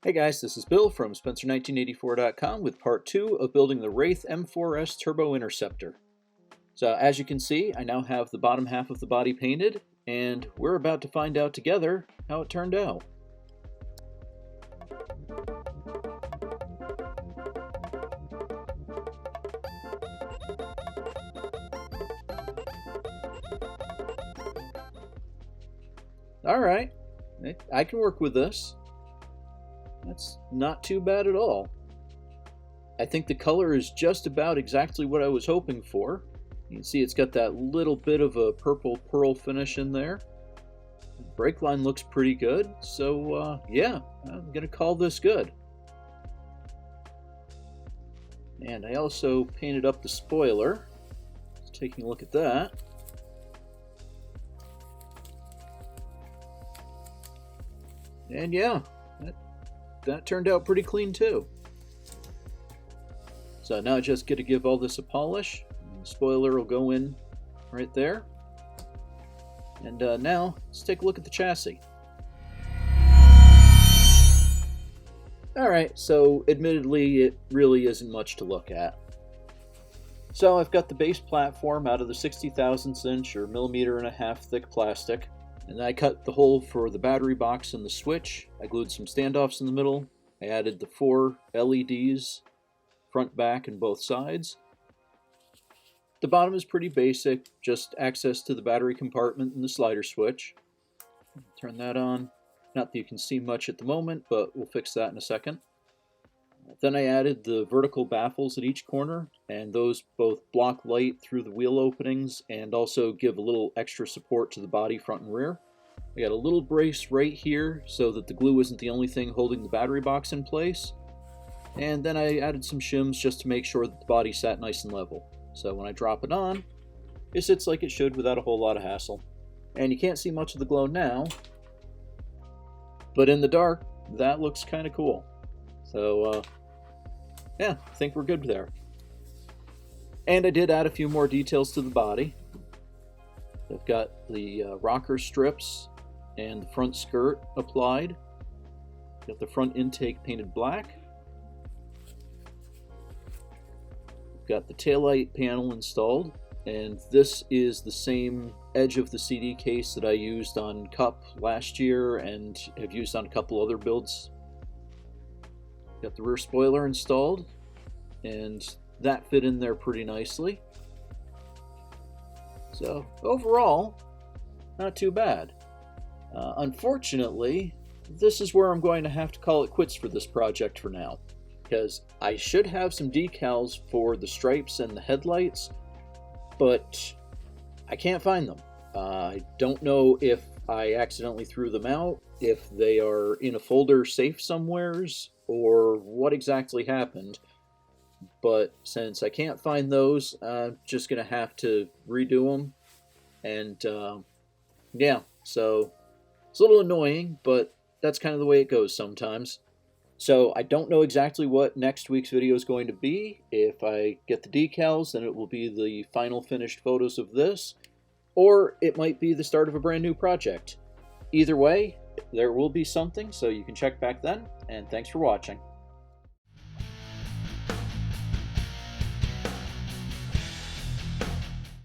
Hey guys, this is Bill from Spencer1984.com with part 2 of building the Wraith M4S Turbo Interceptor. So as you can see, I now have the bottom half of the body painted, and we're about to find out together how it turned out. Alright, I can work with this. That's not too bad at all. I think the color is just about exactly what I was hoping for. You can see it's got that little bit of a purple pearl finish in there. The brake line looks pretty good, so yeah, I'm gonna call this good. And I also painted up the spoiler. Just taking a look at that. And yeah, that turned out pretty clean too. So now I just get to give all this a polish. The spoiler will go in right there. And now let's take a look at the chassis. Alright, so admittedly it really isn't much to look at. So I've got the base platform out of the 60,000ths inch or 1.5mm thick plastic. And I cut the hole for the battery box and the switch. I glued some standoffs in the middle. I added the 4 LEDs, front, back, and both sides. The bottom is pretty basic, just access to the battery compartment and the slider switch. Turn that on. Not that you can see much at the moment, but we'll fix that in a second. Then I added the vertical baffles at each corner, and those both block light through the wheel openings and also give a little extra support to the body front and rear. I got a little brace right here so that the glue isn't the only thing holding the battery box in place. And then I added some shims just to make sure that the body sat nice and level. So when I drop it on, it sits like it should without a whole lot of hassle. And you can't see much of the glow now, but in the dark, that looks kind of cool. So yeah, I think we're good there. And I did add a few more details to the body. I've got the rocker strips and the front skirt applied. Got the front intake painted black. Got the taillight panel installed, and this is the same edge of the CD case that I used on Cup last year and have used on a couple other builds. Got the rear spoiler installed, and that fit in there pretty nicely. So overall, not too bad. Unfortunately, this is where I'm going to have to call it quits for this project for now, because I should have some decals for the stripes and the headlights, but I can't find them. I don't know if I accidentally threw them out, if they are in a folder safe somewheres, or what exactly happened. But since I can't find those, I'm just going to have to redo them. And yeah, so it's a little annoying, but that's kind of the way it goes sometimes. So I don't know exactly what next week's video is going to be. If I get the decals, then it will be the final finished photos of this, or it might be the start of a brand new project. Either way, there will be something, so you can check back then, and thanks for watching.